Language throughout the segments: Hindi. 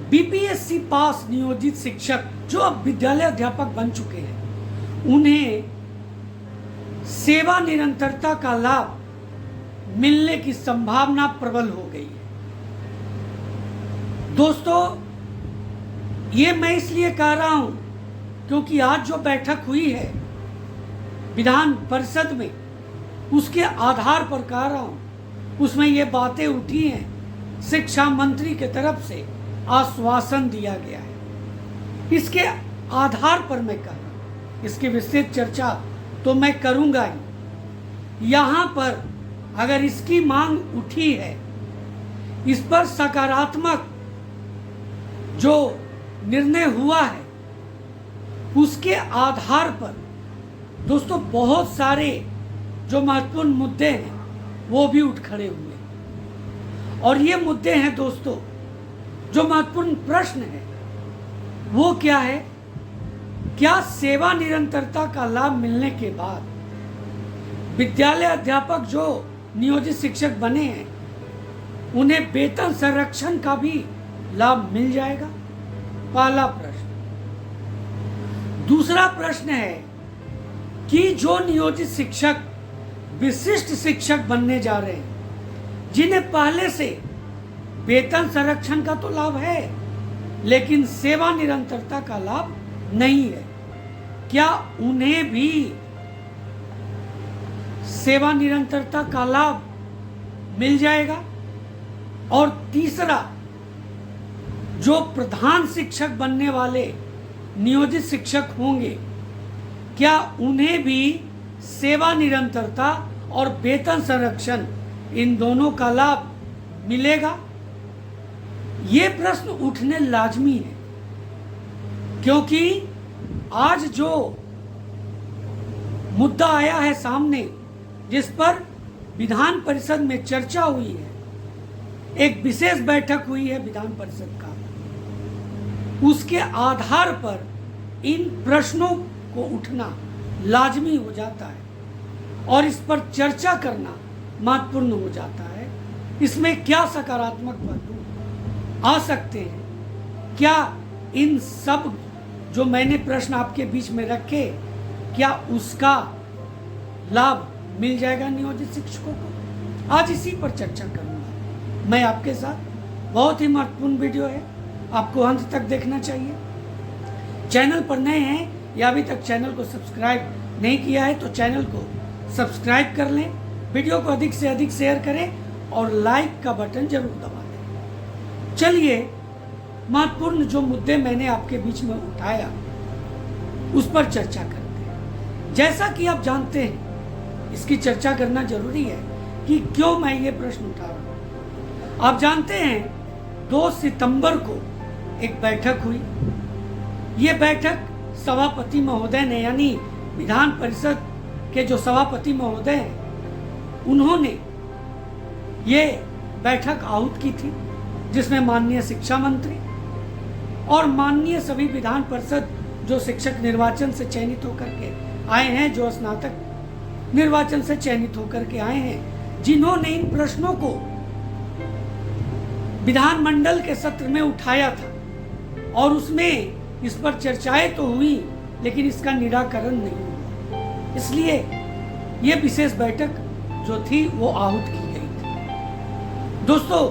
बीपीएससी पास नियोजित शिक्षक जो अब विद्यालय अध्यापक बन चुके हैं, उन्हें सेवा निरंतरता का लाभ मिलने की संभावना प्रबल हो गई है। दोस्तों, ये मैं इसलिए कह रहा हूं क्योंकि आज जो बैठक हुई है विधान परिषद में, उसके आधार पर कह रहा हूं, उसमें ये बातें उठी हैं। शिक्षा मंत्री की तरफ से आश्वासन दिया गया है, इसके आधार पर मैं कह रहा हूं। इसकी विस्तृत चर्चा तो मैं करूंगा ही। यहां पर अगर इसकी मांग उठी है, इस पर सकारात्मक जो निर्णय हुआ है, उसके आधार पर दोस्तों बहुत सारे जो महत्वपूर्ण मुद्दे हैं वो भी उठ खड़े हुए। और ये मुद्दे हैं दोस्तों, जो महत्वपूर्ण प्रश्न है वो क्या है? क्या सेवा निरंतरता का लाभ मिलने के बाद विद्यालय अध्यापक जो नियोजित शिक्षक बने हैं, उन्हें वेतन संरक्षण का भी लाभ मिल जाएगा? पहला प्रश्न। दूसरा प्रश्न है कि जो नियोजित शिक्षक विशिष्ट शिक्षक बनने जा रहे हैं, जिन्हें पहले से वेतन संरक्षण का तो लाभ है लेकिन सेवा निरंतरता का लाभ नहीं है, क्या उन्हें भी सेवा निरंतरता का लाभ मिल जाएगा? और तीसरा, जो प्रधान शिक्षक बनने वाले नियोजित शिक्षक होंगे, क्या उन्हें भी सेवा निरंतरता और वेतन संरक्षण, इन दोनों का लाभ मिलेगा? ये प्रश्न उठने लाजमी है, क्योंकि आज जो मुद्दा आया है सामने, जिस पर विधान परिषद में चर्चा हुई है, एक विशेष बैठक हुई है विधान परिषद का, उसके आधार पर इन प्रश्नों को उठना लाजमी हो जाता है और इस पर चर्चा करना महत्वपूर्ण हो जाता है। इसमें क्या सकारात्मक पहलू आ सकते हैं? क्या इन सब जो मैंने प्रश्न आपके बीच में रखे, क्या उसका लाभ मिल जाएगा नियोजित शिक्षकों को? आज इसी पर चर्चा करूंगा मैं आपके साथ। बहुत ही महत्वपूर्ण वीडियो है, आपको अंत तक देखना चाहिए। चैनल पर नए हैं या अभी तक चैनल को सब्सक्राइब नहीं किया है तो चैनल को सब्सक्राइब कर लें, वीडियो को अधिक से अधिक शेयर करें और लाइक का बटन जरूर दबा दें। चलिए, महत्वपूर्ण जो मुद्दे मैंने आपके बीच में उठाया उस पर चर्चा करते हैं। जैसा कि आप जानते हैं, इसकी चर्चा करना जरूरी है कि क्यों मैं ये प्रश्न उठा रहा हूं। आप जानते हैं 2 सितंबर को एक बैठक हुई। ये बैठक सभापति महोदय ने, यानी विधान परिषद के जो सभापति महोदय हैं, उन्होंने ये बैठक आहूत की थी, जिसमें माननीय शिक्षा मंत्री और माननीय सभी विधान परिषद जो शिक्षक निर्वाचन से चयनित होकर के आए हैं, जो स्नातक निर्वाचन से चयनित होकर के आए हैं, जिन्होंने इन प्रश्नों को विधानमंडल के सत्र में उठाया था और उसमें इस पर चर्चाएं तो हुई लेकिन इसका निराकरण नहीं हुआ। इसलिए ये विशेष बैठक जो थी वो आहूत की गई थी। दोस्तों,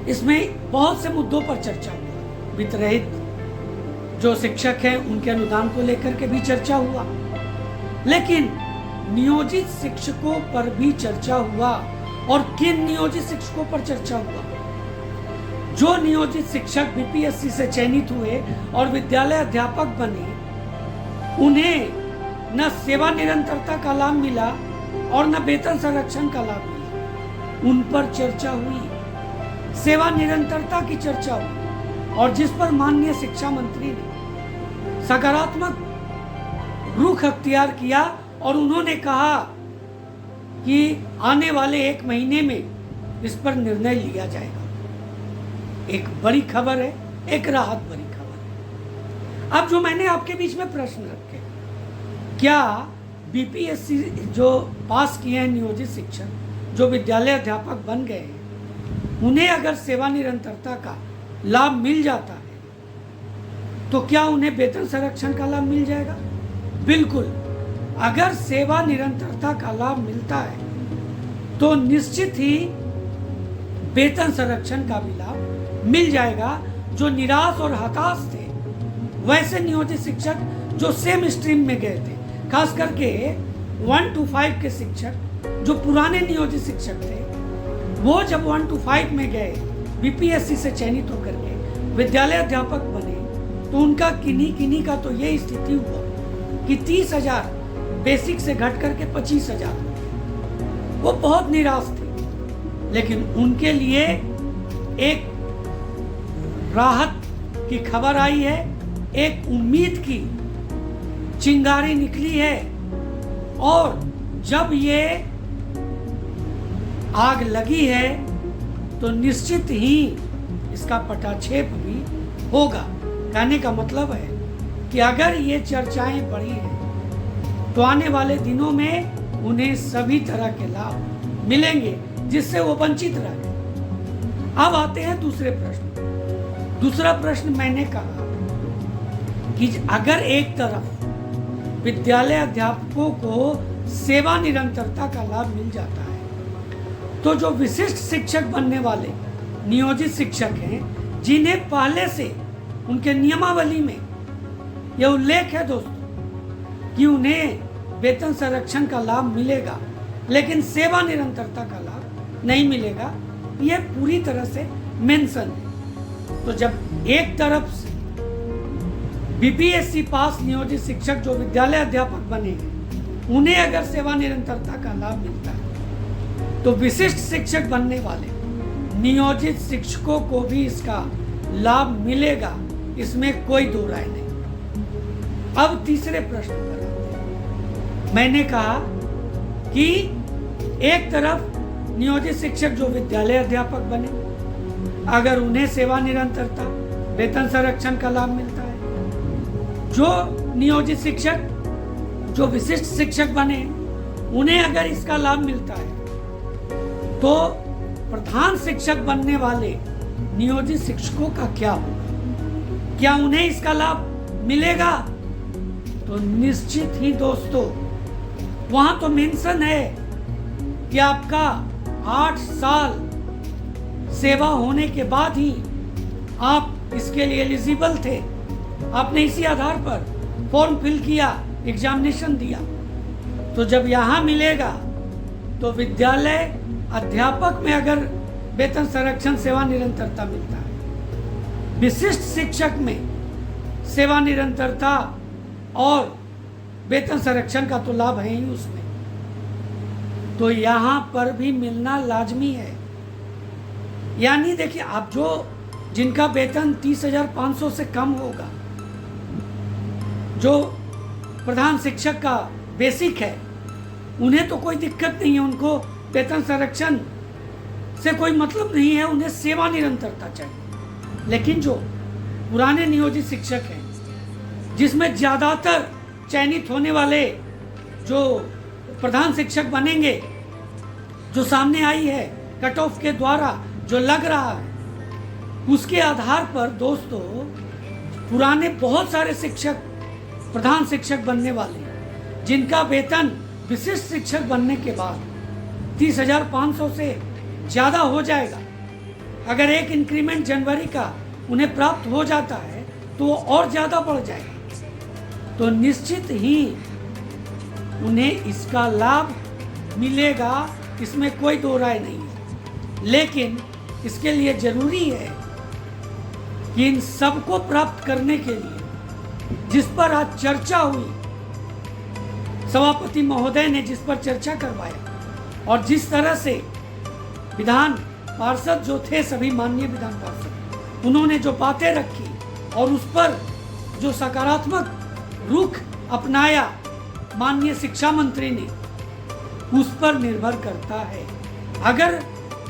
इसमें बहुत से मुद्दों पर चर्चा हुआ। वित्त रहित जो शिक्षक हैं उनके अनुदान को लेकर के भी चर्चा हुआ, लेकिन नियोजित शिक्षकों पर भी चर्चा हुआ। और किन नियोजित शिक्षकों पर चर्चा हुआ? जो नियोजित शिक्षक बीपीएससी से चयनित हुए और विद्यालय अध्यापक बने, उन्हें न सेवा निरंतरता का लाभ मिला और न वेतन संरक्षण का लाभ मिला। उन पर चर्चा हुई, सेवा निरंतरता की चर्चा हुई, और जिस पर माननीय शिक्षा मंत्री ने सकारात्मक रुख अख्तियार किया और उन्होंने कहा कि आने वाले 1 महीने में इस पर निर्णय लिया जाएगा। एक बड़ी खबर है, एक राहत भरी खबर है। अब जो मैंने आपके बीच में प्रश्न रखे, क्या बीपीएससी जो पास किए हैं नियोजित शिक्षक, जो विद्यालय अध्यापक बन गए हैं, उन्हें अगर सेवा निरंतरता का लाभ मिल जाता है तो क्या उन्हें वेतन संरक्षण का लाभ मिल जाएगा? बिल्कुल। अगर सेवा निरंतरता का लाभ मिलता है तो निश्चित ही वेतन संरक्षण का भी लाभ मिल जाएगा। जो निराश और हताश थे वैसे नियोजित शिक्षक जो सेम स्ट्रीम में गए थे, खास करके 1 to 5 के शिक्षक जो पुराने नियोजित शिक्षक थे, वो जब 1 to 5 में गए बीपीएससी से चयनित होकर के विद्यालय अध्यापक बने तो उनका किन्हीं का तो ये स्थिति हुआ कि 30,000 बेसिक से घट करके 25,000। वो बहुत निराश थे, लेकिन उनके लिए एक राहत की खबर आई है, एक उम्मीद की चिंगारी निकली है। और जब ये आग लगी है तो निश्चित ही इसका पटाक्षेप भी होगा। कहने का मतलब है कि अगर ये चर्चाएं बढ़ी हैं तो आने वाले दिनों में उन्हें सभी तरह के लाभ मिलेंगे जिससे वो वंचित रह गए। अब आते हैं दूसरे प्रश्न। दूसरा प्रश्न मैंने कहा कि अगर एक तरफ विद्यालय अध्यापकों को सेवा निरंतरता का लाभ मिल जाता है तो जो विशिष्ट शिक्षक बनने वाले नियोजित शिक्षक हैं, जिन्हें पहले से उनके नियमावली में यह उल्लेख है दोस्तों कि उन्हें वेतन संरक्षण का लाभ मिलेगा लेकिन सेवा निरंतरता का लाभ नहीं मिलेगा, यह पूरी तरह से मेंशन है। तो जब एक तरफ से बीपीएससी पास नियोजित शिक्षक जो विद्यालय अध्यापक बने हैं उन्हें अगर सेवा निरंतरता का लाभ मिलता है तो विशिष्ट शिक्षक बनने वाले नियोजित शिक्षकों को भी इसका लाभ मिलेगा, इसमें कोई दो राय नहीं। अब तीसरे प्रश्न पर आते हैं। मैंने कहा कि एक तरफ नियोजित शिक्षक जो विद्यालय अध्यापक बने अगर उन्हें सेवा निरंतरता वेतन संरक्षण का लाभ मिलता है, जो नियोजित शिक्षक जो विशिष्ट शिक्षक बने उन्हें अगर इसका लाभ मिलता है तो प्रधान शिक्षक बनने वाले नियोजित शिक्षकों का क्या होगा? क्या उन्हें इसका लाभ मिलेगा? तो निश्चित ही दोस्तों वहां तो मेंशन है कि आपका 8 साल सेवा होने के बाद ही आप इसके लिए एलिजिबल थे। आपने इसी आधार पर फॉर्म फिल किया, एग्जामिनेशन दिया। तो जब यहाँ मिलेगा तो विद्यालय अध्यापक में अगर वेतन संरक्षण सेवा निरंतरता मिलता है, विशिष्ट शिक्षक में सेवा निरंतरता और वेतन संरक्षण का तो लाभ है ही उसमें, तो यहाँ पर भी मिलना लाजमी है। यानी देखिए, आप जो जिनका वेतन 30,500 से कम होगा, जो प्रधान शिक्षक का बेसिक है, उन्हें तो कोई दिक्कत नहीं है, उनको वेतन संरक्षण से कोई मतलब नहीं है, उन्हें सेवा निरंतरता चाहिए। लेकिन जो पुराने नियोजित शिक्षक हैं, जिसमें ज़्यादातर चयनित होने वाले जो प्रधान शिक्षक बनेंगे, जो सामने आई है कट ऑफ के द्वारा जो लग रहा है, उसके आधार पर दोस्तों पुराने बहुत सारे शिक्षक प्रधान शिक्षक बनने वाले जिनका वेतन विशिष्ट शिक्षक बनने के बाद 30,500 से ज़्यादा हो जाएगा। अगर एक इंक्रीमेंट जनवरी का उन्हें प्राप्त हो जाता है तो वो और ज़्यादा बढ़ जाएगा, तो निश्चित ही उन्हें इसका लाभ मिलेगा, इसमें कोई दो राय नहीं है। लेकिन इसके लिए ज़रूरी है कि इन सबको प्राप्त करने के लिए जिस पर आज चर्चा हुई, सभापति महोदय ने जिस पर चर्चा करवाया और जिस तरह से विधान पार्षद जो थे, सभी माननीय विधान पार्षद, उन्होंने जो बातें रखी और उस पर जो सकारात्मक रुख अपनाया माननीय शिक्षा मंत्री ने, उस पर निर्भर करता है। अगर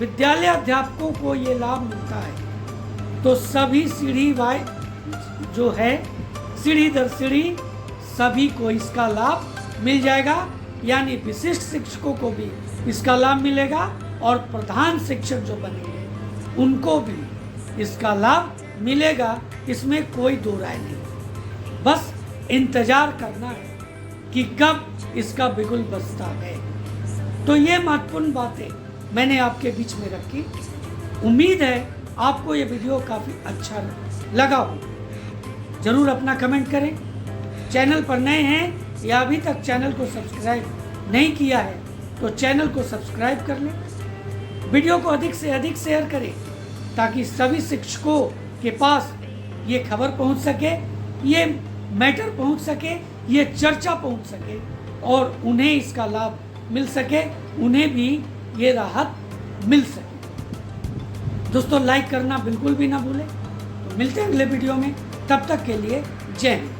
विद्यालय अध्यापकों को ये लाभ मिलता है तो सभी सीढ़ी वाई जो है, सीढ़ी दर सीढ़ी सभी को इसका लाभ मिल जाएगा। यानी विशिष्ट शिक्षकों को भी इसका लाभ मिलेगा और प्रधान शिक्षक जो बनेंगे उनको भी इसका लाभ मिलेगा, इसमें कोई दो राय नहीं। बस इंतजार करना है कि कब इसका बिगुल बजता है। तो ये महत्वपूर्ण बातें मैंने आपके बीच में रखी। उम्मीद है आपको ये वीडियो काफ़ी अच्छा लगा हो। ज़रूर अपना कमेंट करें। चैनल पर नए हैं या अभी तक चैनल को सब्सक्राइब नहीं किया है तो चैनल को सब्सक्राइब कर लें। वीडियो को अधिक से अधिक शेयर करें ताकि सभी शिक्षकों के पास ये खबर पहुंच सके, ये मैटर पहुंच सके, ये चर्चा पहुंच सके और उन्हें इसका लाभ मिल सके, उन्हें भी ये राहत मिल सके। दोस्तों लाइक करना बिल्कुल भी ना भूलें। तो मिलते हैं अगले वीडियो में, तब तक के लिए जय हिंद।